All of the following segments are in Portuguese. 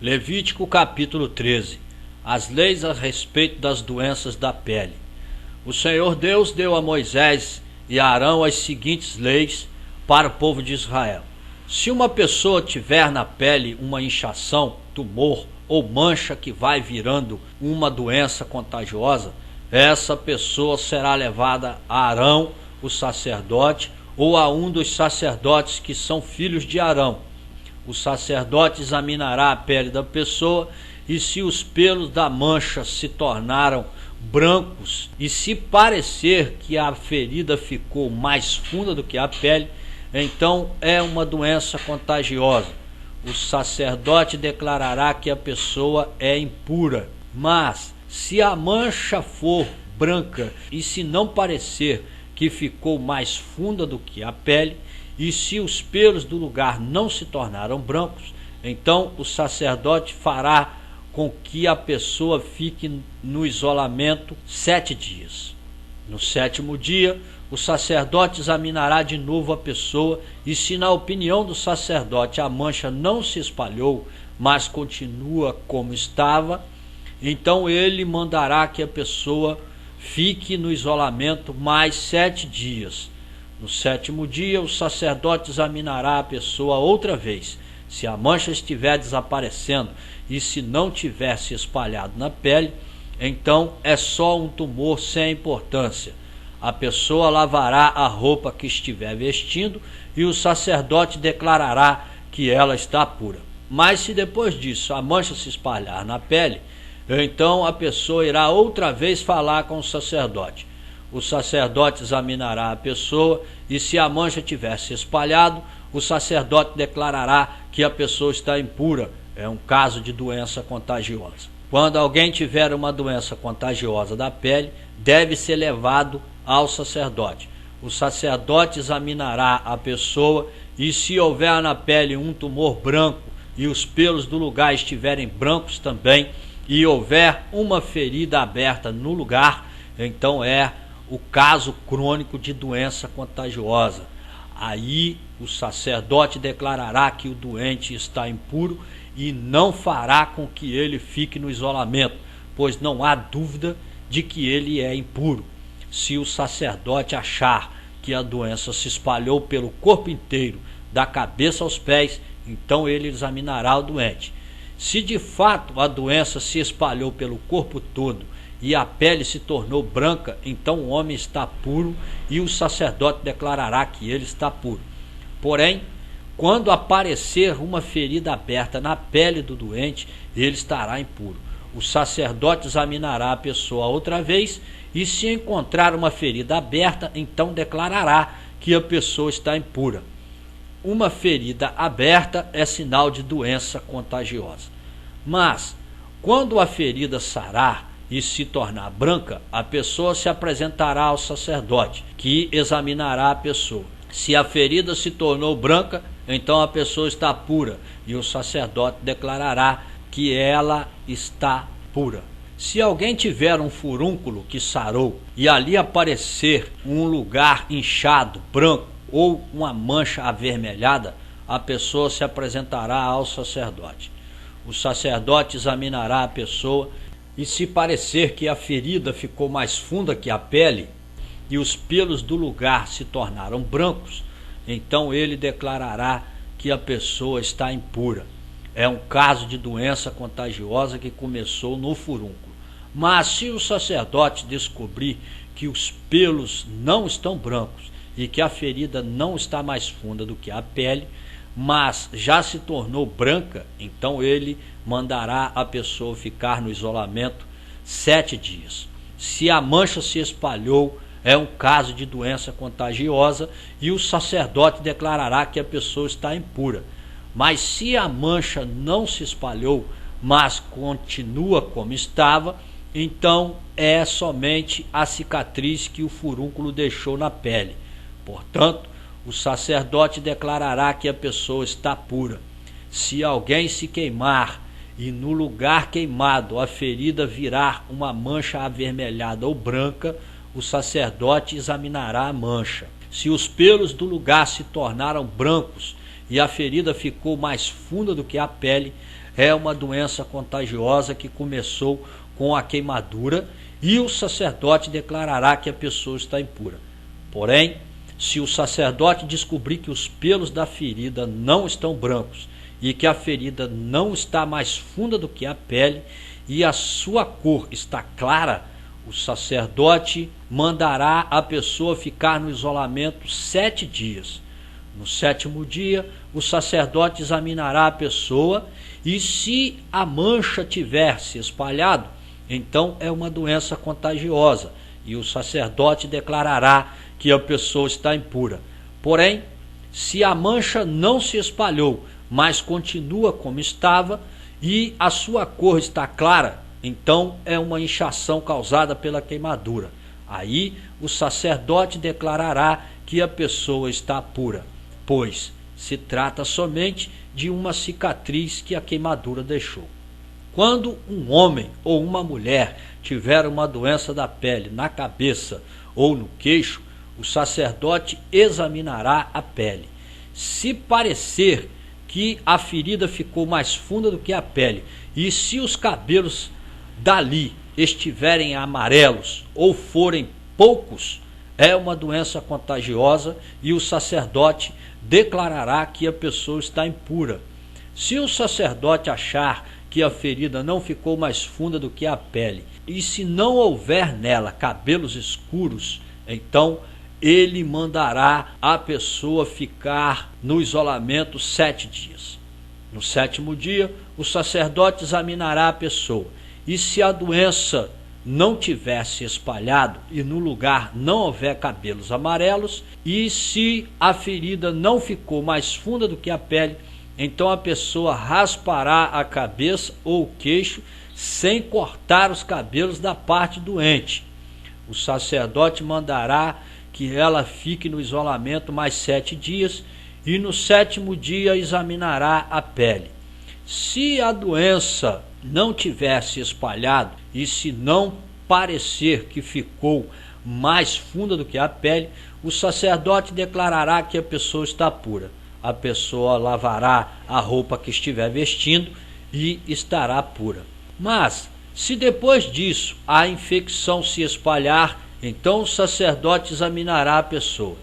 Levítico capítulo 13. As leis a respeito das doenças da pele. O Senhor Deus deu a Moisés e a Arão as seguintes leis para o povo de Israel. Se uma pessoa tiver na pele uma inchação, tumor ou mancha que vai virando uma doença contagiosa, essa pessoa será levada a Arão, o sacerdote, ou a um dos sacerdotes que são filhos de Arão. O sacerdote examinará a pele da pessoa, e se os pelos da mancha se tornaram brancos e se parecer que a ferida ficou mais funda do que a pele, então é uma doença contagiosa. O sacerdote declarará que a pessoa é impura. Mas se a mancha for branca e se não parecer que ficou mais funda do que a pele, e se os pelos do lugar não se tornaram brancos, então o sacerdote fará com que a pessoa fique no isolamento 7 dias. No 7º dia, o sacerdote examinará de novo a pessoa, e se na opinião do sacerdote a mancha não se espalhou, mas continua como estava, então ele mandará que a pessoa fique no isolamento mais 7 dias. No 7º dia, o sacerdote examinará a pessoa outra vez. Se a mancha estiver desaparecendo e se não tiver se espalhado na pele, então é só um tumor sem importância. A pessoa lavará a roupa que estiver vestindo e o sacerdote declarará que ela está pura. Mas se depois disso a mancha se espalhar na pele, então a pessoa irá outra vez falar com o sacerdote. O sacerdote examinará a pessoa, e se a mancha tiver se espalhado, o sacerdote declarará que a pessoa está impura. É um caso de doença contagiosa. Quando alguém tiver uma doença contagiosa da pele, deve ser levado ao sacerdote. O sacerdote examinará a pessoa, e se houver na pele um tumor branco e os pelos do lugar estiverem brancos também, e houver uma ferida aberta no lugar, então é o caso crônico de doença contagiosa. Aí o sacerdote declarará que o doente está impuro e não fará com que ele fique no isolamento, pois não há dúvida de que ele é impuro. Se o sacerdote achar que a doença se espalhou pelo corpo inteiro, da cabeça aos pés, então ele examinará o doente. Se de fato a doença se espalhou pelo corpo todo e a pele se tornou branca, então o homem está puro e o sacerdote declarará que ele está puro. Porém, quando aparecer uma ferida aberta na pele do doente, ele estará impuro. O sacerdote examinará a pessoa outra vez, e se encontrar uma ferida aberta, então declarará que a pessoa está impura. Uma ferida aberta é sinal de doença contagiosa. Mas, quando a ferida sarar e se tornar branca, a pessoa se apresentará ao sacerdote, que examinará a pessoa. Se a ferida se tornou branca, então a pessoa está pura, e o sacerdote declarará que ela está pura. Se alguém tiver um furúnculo que sarou e ali aparecer um lugar inchado, branco, ou uma mancha avermelhada, a pessoa se apresentará ao sacerdote. O sacerdote examinará a pessoa, e se parecer que a ferida ficou mais funda que a pele e os pelos do lugar se tornaram brancos, então ele declarará que a pessoa está impura. É um caso de doença contagiosa que começou no furúnculo. Mas se o sacerdote descobrir que os pelos não estão brancos e que a ferida não está mais funda do que a pele, mas já se tornou branca, então ele mandará a pessoa ficar no isolamento 7 dias. Se a mancha se espalhou, é um caso de doença contagiosa, e o sacerdote declarará que a pessoa está impura. Mas se a mancha não se espalhou, mas continua como estava, então é somente a cicatriz que o furúnculo deixou na pele. Portanto, o sacerdote declarará que a pessoa está pura. Se alguém se queimar e no lugar queimado a ferida virar uma mancha avermelhada ou branca, o sacerdote examinará a mancha. Se os pelos do lugar se tornaram brancos e a ferida ficou mais funda do que a pele, é uma doença contagiosa que começou com a queimadura e o sacerdote declarará que a pessoa está impura. Porém, se o sacerdote descobrir que os pelos da ferida não estão brancos e que a ferida não está mais funda do que a pele e a sua cor está clara, o sacerdote mandará a pessoa ficar no isolamento 7 dias. No 7º dia, o sacerdote examinará a pessoa e se a mancha tiver se espalhado, então é uma doença contagiosa e o sacerdote declarará que a pessoa está impura. Porém, se a mancha não se espalhou, mas continua como estava e a sua cor está clara, então é uma inchação causada pela queimadura. Aí o sacerdote declarará que a pessoa está pura, pois se trata somente de uma cicatriz que a queimadura deixou. Quando um homem ou uma mulher tiver uma doença da pele na cabeça ou no queixo, o sacerdote examinará a pele. Se parecer que a ferida ficou mais funda do que a pele e se os cabelos dali estiverem amarelos ou forem poucos, é uma doença contagiosa e o sacerdote declarará que a pessoa está impura. Se o sacerdote achar que a ferida não ficou mais funda do que a pele e se não houver nela cabelos escuros, então ele mandará a pessoa ficar no isolamento 7 dias. No 7º dia, o sacerdote examinará a pessoa e se a doença não tiver se espalhado e no lugar não houver cabelos amarelos e se a ferida não ficou mais funda do que a pele, então a pessoa raspará a cabeça ou o queixo sem cortar os cabelos da parte doente. O sacerdote mandará que ela fique no isolamento mais 7 dias e no 7º dia examinará a pele. Se a doença não tiver se espalhado e se não parecer que ficou mais funda do que a pele, o sacerdote declarará que a pessoa está pura. A pessoa lavará a roupa que estiver vestindo e estará pura. Mas, se depois disso a infecção se espalhar, então o sacerdote examinará a pessoa.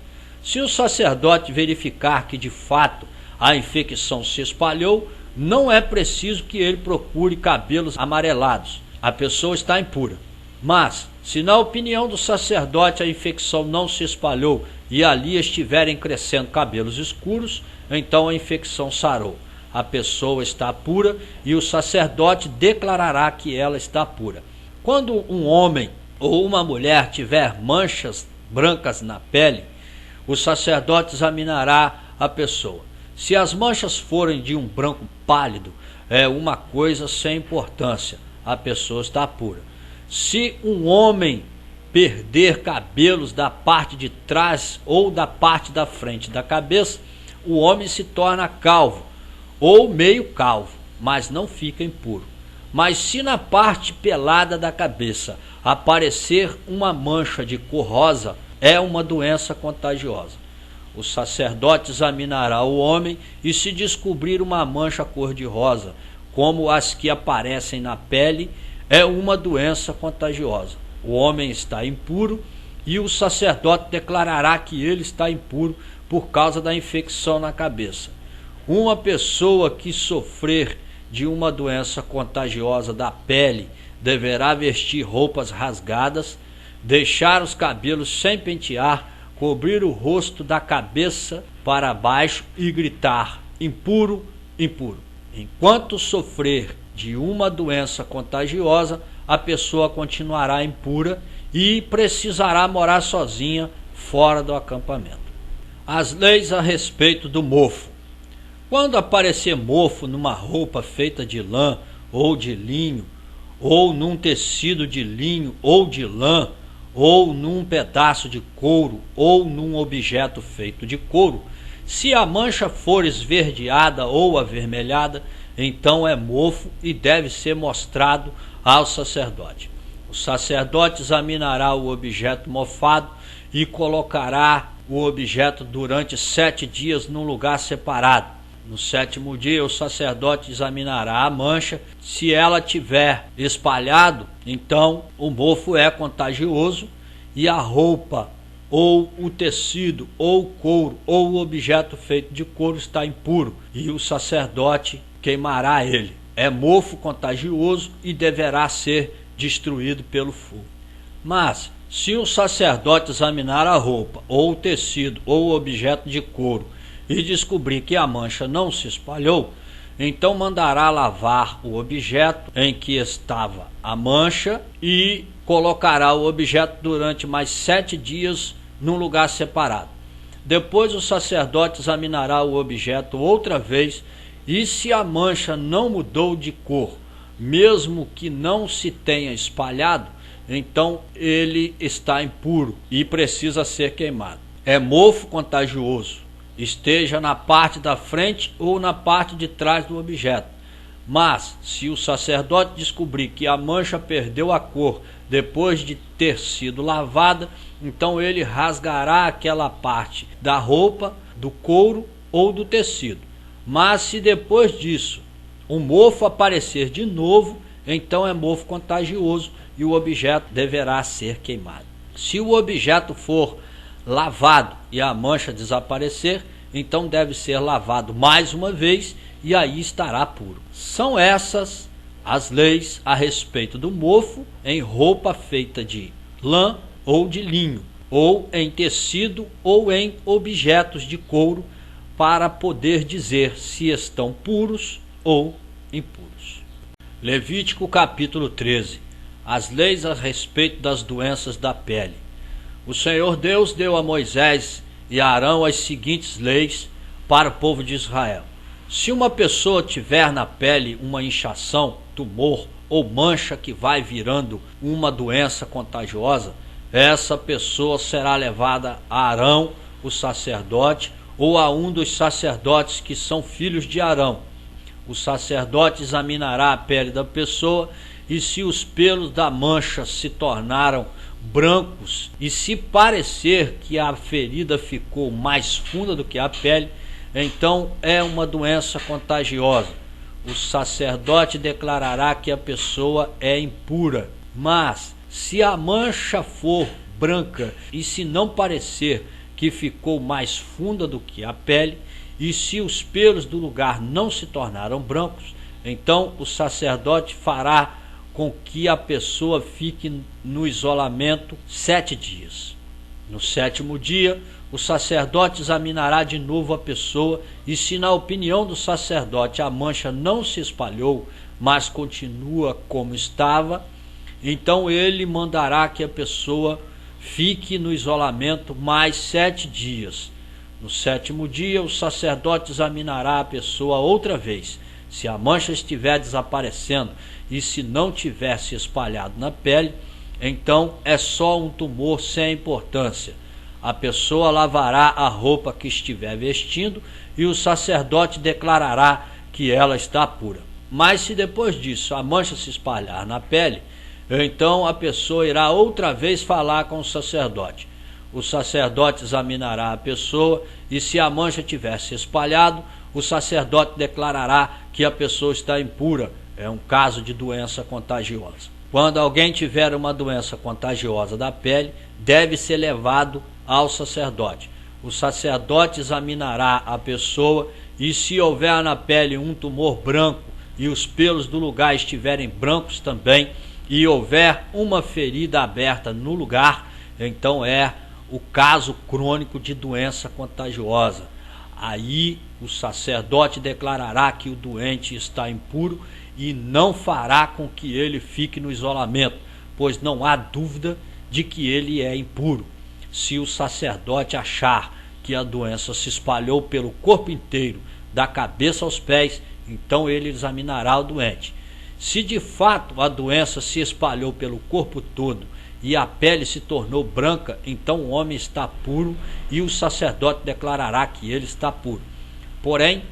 Se o sacerdote verificar que de fato a infecção se espalhou, não é preciso que ele procure cabelos amarelados. A pessoa está impura. Mas, se na opinião do sacerdote a infecção não se espalhou e ali estiverem crescendo cabelos escuros, então a infecção sarou. A pessoa está pura e o sacerdote declarará que ela está pura. Quando um homem ou uma mulher tiver manchas brancas na pele, o sacerdote examinará a pessoa. Se as manchas forem de um branco pálido, é uma coisa sem importância, a pessoa está pura. Se um homem perder cabelos da parte de trás ou da parte da frente da cabeça, o homem se torna calvo ou meio calvo, mas não fica impuro. Mas se na parte pelada da cabeça aparecer uma mancha de cor rosa, é uma doença contagiosa. O sacerdote examinará o homem e se descobrir uma mancha cor-de-rosa, como as que aparecem na pele, é uma doença contagiosa. O homem está impuro e o sacerdote declarará que ele está impuro por causa da infecção na cabeça. Uma pessoa que sofrer de uma doença contagiosa da pele deverá vestir roupas rasgadas, deixar os cabelos sem pentear, cobrir o rosto da cabeça para baixo e gritar: impuro, impuro. Enquanto sofrer de uma doença contagiosa, a pessoa continuará impura e precisará morar sozinha fora do acampamento. As leis a respeito do mofo. Quando aparecer mofo numa roupa feita de lã ou de linho, ou num tecido de linho ou de lã, ou num pedaço de couro, ou num objeto feito de couro, se a mancha for esverdeada ou avermelhada, então é mofo e deve ser mostrado ao sacerdote. O sacerdote examinará o objeto mofado e colocará o objeto durante 7 dias num lugar separado. No sétimo dia, o sacerdote examinará a mancha. Se ela tiver espalhado, então o mofo é contagioso e a roupa, ou o tecido, ou o couro, ou o objeto feito de couro está impuro, e o sacerdote queimará ele. É mofo contagioso e deverá ser destruído pelo fogo. Mas, se o sacerdote examinar a roupa, ou o tecido, ou o objeto de couro, e descobrir que a mancha não se espalhou, então mandará lavar o objeto em que estava a mancha e colocará o objeto durante mais 7 dias num lugar separado. Depois o sacerdote examinará o objeto outra vez, e se a mancha não mudou de cor, mesmo que não se tenha espalhado, então ele está impuro e precisa ser queimado. É mofo contagioso, esteja na parte da frente ou na parte de trás do objeto. Mas, se o sacerdote descobrir que a mancha perdeu a cor depois de ter sido lavada, então ele rasgará aquela parte da roupa, do couro ou do tecido. Mas se depois disso o mofo aparecer de novo, então é mofo contagioso e o objeto deverá ser queimado. Se o objeto for lavado e a mancha desaparecer, então deve ser lavado mais uma vez e aí estará puro. São essas as leis a respeito do mofo em roupa feita de lã ou de linho, ou em tecido ou em objetos de couro, para poder dizer se estão puros ou impuros. Levítico capítulo 13. As leis a respeito das doenças da pele. O Senhor Deus deu a Moisés e a Arão as seguintes leis para o povo de Israel. Se uma pessoa tiver na pele uma inchação, tumor ou mancha que vai virando uma doença contagiosa, essa pessoa será levada a Arão, o sacerdote, ou a um dos sacerdotes que são filhos de Arão. O sacerdote examinará a pele da pessoa, e se os pelos da mancha se tornaram brancos e se parecer que a ferida ficou mais funda do que a pele, então é uma doença contagiosa. O sacerdote declarará que a pessoa é impura. Mas se a mancha for branca e se não parecer que ficou mais funda do que a pele, e se os pelos do lugar não se tornaram brancos, então o sacerdote fará com que a pessoa fique no isolamento 7 dias. No sétimo dia, o sacerdote examinará de novo a pessoa, e se na opinião do sacerdote a mancha não se espalhou, mas continua como estava, então ele mandará que a pessoa fique no isolamento mais 7 dias. No sétimo dia, o sacerdote examinará a pessoa outra vez. Se a mancha estiver desaparecendo e se não tiver se espalhado na pele, então é só um tumor sem importância. A pessoa lavará a roupa que estiver vestindo e o sacerdote declarará que ela está pura. Mas se depois disso a mancha se espalhar na pele, então a pessoa irá outra vez falar com o sacerdote. O sacerdote examinará a pessoa, e se a mancha tiver se espalhado, o sacerdote declarará que a pessoa está impura. É um caso de doença contagiosa. Quando alguém tiver uma doença contagiosa da pele, deve ser levado ao sacerdote. O sacerdote examinará a pessoa, e se houver na pele um tumor branco e os pelos do lugar estiverem brancos também, e houver uma ferida aberta no lugar, então é o caso crônico de doença contagiosa. Aí o sacerdote declarará que o doente está impuro e não fará com que ele fique no isolamento, pois não há dúvida de que ele é impuro. Se o sacerdote achar que a doença se espalhou pelo corpo inteiro, da cabeça aos pés, então ele examinará o doente. Se de fato a doença se espalhou pelo corpo todo e a pele se tornou branca, então o homem está puro e o sacerdote declarará que ele está puro. Porém,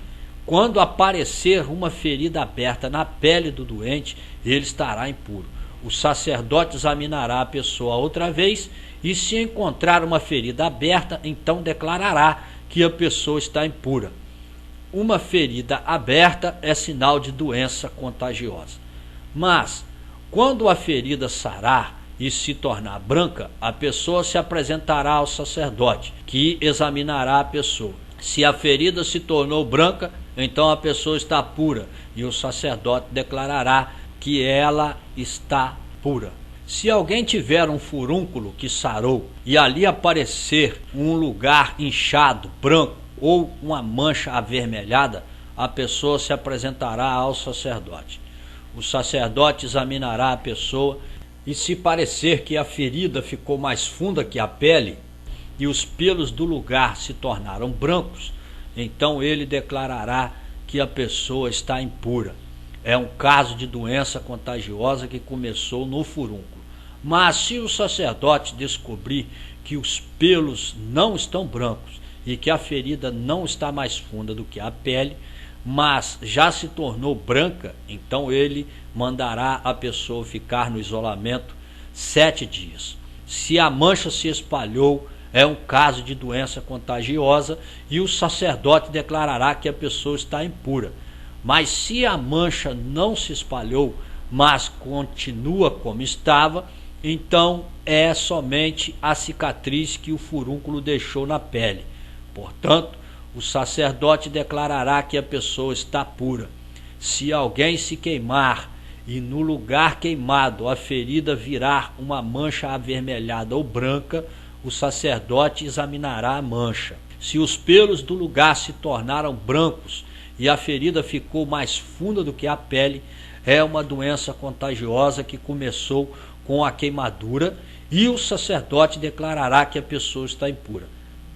quando aparecer uma ferida aberta na pele do doente, ele estará impuro. O sacerdote examinará a pessoa outra vez, e se encontrar uma ferida aberta, então declarará que a pessoa está impura. uma ferida aberta é sinal de doença contagiosa. Mas, quando a ferida sarar e se tornar branca, a pessoa se apresentará ao sacerdote, que examinará a pessoa. Se a ferida se tornou branca, então a pessoa está pura, e o sacerdote declarará que ela está pura. Se alguém tiver um furúnculo que sarou e ali aparecer um lugar inchado, branco ou uma mancha avermelhada, a pessoa se apresentará ao sacerdote. O sacerdote examinará a pessoa e se parecer que a ferida ficou mais funda que a pele e os pelos do lugar se tornaram brancos, então ele declarará que a pessoa está impura. É um caso de doença contagiosa que começou no furúnculo. Mas se o sacerdote descobrir que os pelos não estão brancos e que a ferida não está mais funda do que a pele, mas já se tornou branca, então ele mandará a pessoa ficar no isolamento 7 dias. Se a mancha se espalhou, é um caso de doença contagiosa e o sacerdote declarará que a pessoa está impura. Mas se a mancha não se espalhou, mas continua como estava, então é somente a cicatriz que o furúnculo deixou na pele. Portanto, o sacerdote declarará que a pessoa está pura. Se alguém se queimar e no lugar queimado a ferida virar uma mancha avermelhada ou branca, o sacerdote examinará a mancha. Se os pelos do lugar se tornaram brancos e a ferida ficou mais funda do que a pele, é uma doença contagiosa que começou com a queimadura e o sacerdote declarará que a pessoa está impura.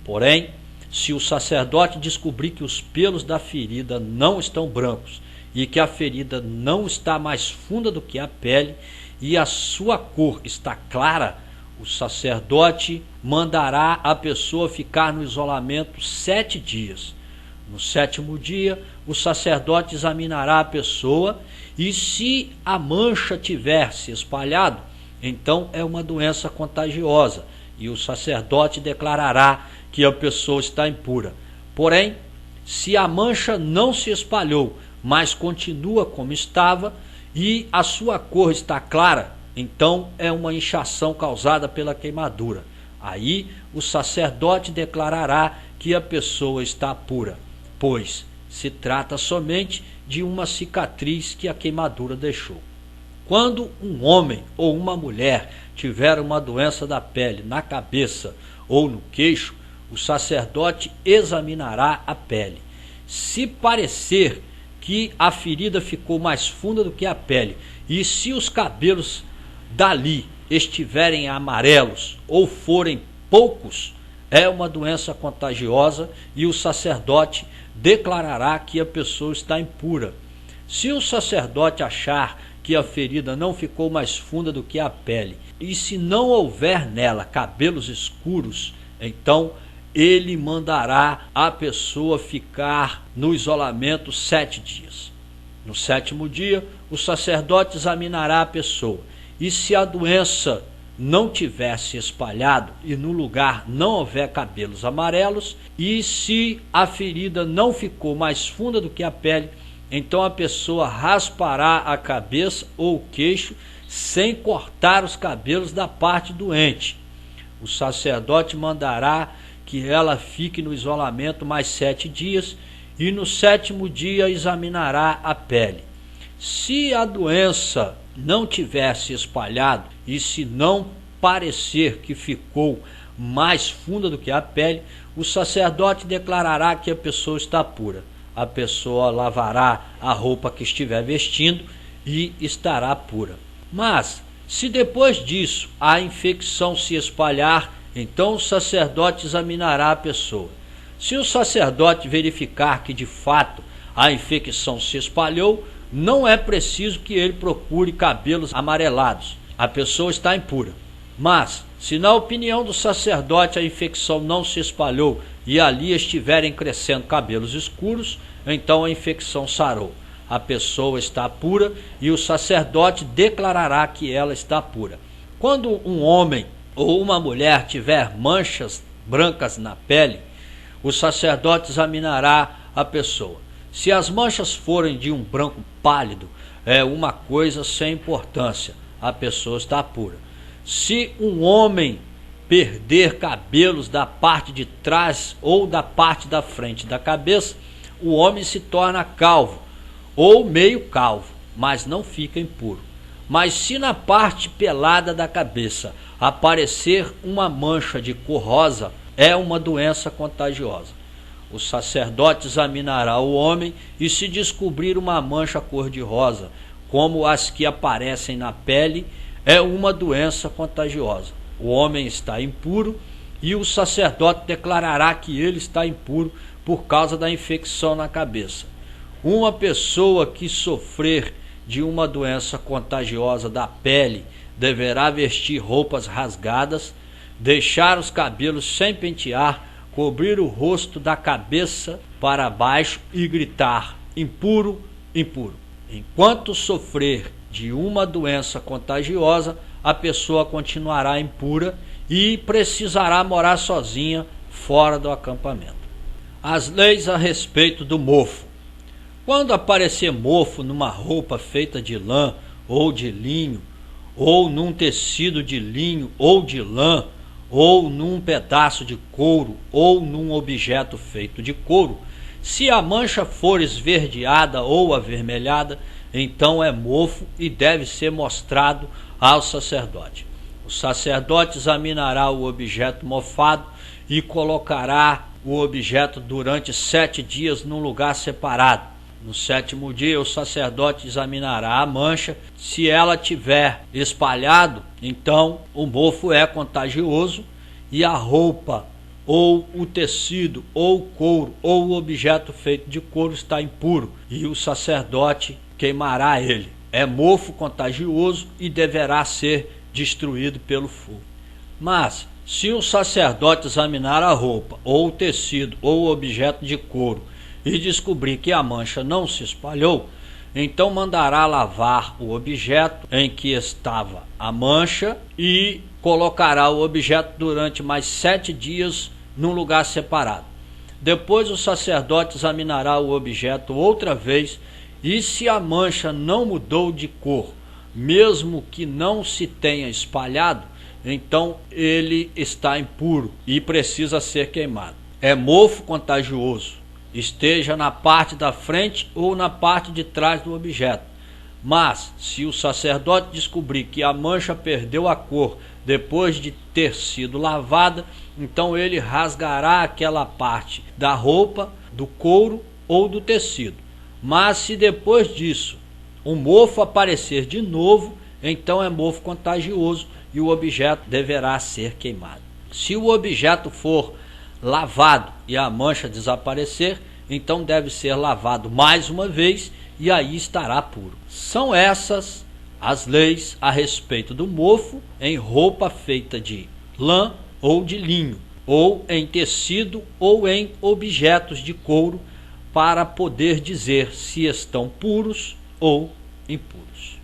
Porém, se o sacerdote descobrir que os pelos da ferida não estão brancos e que a ferida não está mais funda do que a pele e a sua cor está clara, o sacerdote mandará a pessoa ficar no isolamento 7 dias. No 7º dia, o sacerdote examinará a pessoa e se a mancha tiver se espalhado, então é uma doença contagiosa e o sacerdote declarará que a pessoa está impura. Porém, se a mancha não se espalhou, mas continua como estava e a sua cor está clara, então é uma inchação causada pela queimadura. Aí o sacerdote declarará que a pessoa está pura, pois se trata somente de uma cicatriz que a queimadura deixou. Quando um homem ou uma mulher tiver uma doença da pele na cabeça ou no queixo, o sacerdote examinará a pele. Se parecer que a ferida ficou mais funda do que a pele e se os cabelos dali estiverem amarelos ou forem poucos, é uma doença contagiosa e o sacerdote declarará que a pessoa está impura. Se o sacerdote achar que a ferida não ficou mais funda do que a pele e se não houver nela cabelos escuros, então ele mandará a pessoa ficar no isolamento 7 dias. No 7º dia, o sacerdote examinará a pessoa e se a doença não tiver se espalhado e no lugar não houver cabelos amarelos e se a ferida não ficou mais funda do que a pele, então a pessoa raspará a cabeça ou o queixo sem cortar os cabelos da parte doente. O sacerdote mandará que ela fique no isolamento mais 7 dias e no 7º dia examinará a pele. Se a doença não tiver se espalhado e se não parecer que ficou mais funda do que a pele, o sacerdote declarará que a pessoa está pura. A pessoa lavará a roupa que estiver vestindo e estará pura. Mas, se depois disso a infecção se espalhar, então o sacerdote examinará a pessoa. Se o sacerdote verificar que de fato a infecção se espalhou, não é preciso que ele procure cabelos amarelados. A pessoa está impura. Mas, se na opinião do sacerdote a infecção não se espalhou e ali estiverem crescendo cabelos escuros, então a infecção sarou. A pessoa está pura e o sacerdote declarará que ela está pura. Quando um homem ou uma mulher tiver manchas brancas na pele, o sacerdote examinará a pessoa. Se as manchas forem de um branco pálido, é uma coisa sem importância, a pessoa está pura. Se um homem perder cabelos da parte de trás ou da parte da frente da cabeça, o homem se torna calvo ou meio calvo, mas não fica impuro. Mas se na parte pelada da cabeça aparecer uma mancha de cor rosa, é uma doença contagiosa. O sacerdote examinará o homem e, se descobrir uma mancha cor-de-rosa, como as que aparecem na pele, é uma doença contagiosa. O homem está impuro e o sacerdote declarará que ele está impuro por causa da infecção na cabeça. Uma pessoa que sofrer de uma doença contagiosa da pele deverá vestir roupas rasgadas, deixar os cabelos sem pentear, cobrir o rosto da cabeça para baixo e gritar: impuro, impuro. Enquanto sofrer de uma doença contagiosa, a pessoa continuará impura e precisará morar sozinha fora do acampamento. As leis a respeito do mofo. Quando aparecer mofo numa roupa feita de lã ou de linho, ou num tecido de linho ou de lã, ou num pedaço de couro, ou num objeto feito de couro, se a mancha for esverdeada ou avermelhada, então é mofo e deve ser mostrado ao sacerdote. O sacerdote examinará o objeto mofado e colocará o objeto durante 7 dias num lugar separado. No 7º dia, o sacerdote examinará a mancha. Se ela tiver espalhado, então o mofo é contagioso e a roupa, ou o tecido, ou o couro, ou o objeto feito de couro está impuro e o sacerdote queimará ele. É mofo contagioso e deverá ser destruído pelo fogo. Mas, se o sacerdote examinar a roupa, ou o tecido, ou o objeto de couro e descobrir que a mancha não se espalhou, então mandará lavar o objeto em que estava a mancha e colocará o objeto durante mais 7 dias num lugar separado. Depois o sacerdote examinará o objeto outra vez e, se a mancha não mudou de cor, mesmo que não se tenha espalhado, então ele está impuro e precisa ser queimado. É mofo contagioso, esteja na parte da frente ou na parte de trás do objeto. Mas, se o sacerdote descobrir que a mancha perdeu a cor depois de ter sido lavada, então ele rasgará aquela parte da roupa, do couro ou do tecido. Mas se depois disso o mofo aparecer de novo, então é mofo contagioso e o objeto deverá ser queimado. Se o objeto for lavado e a mancha desaparecer, então deve ser lavado mais uma vez e aí estará puro. São essas as leis a respeito do mofo em roupa feita de lã ou de linho, ou em tecido ou em objetos de couro, para poder dizer se estão puros ou impuros.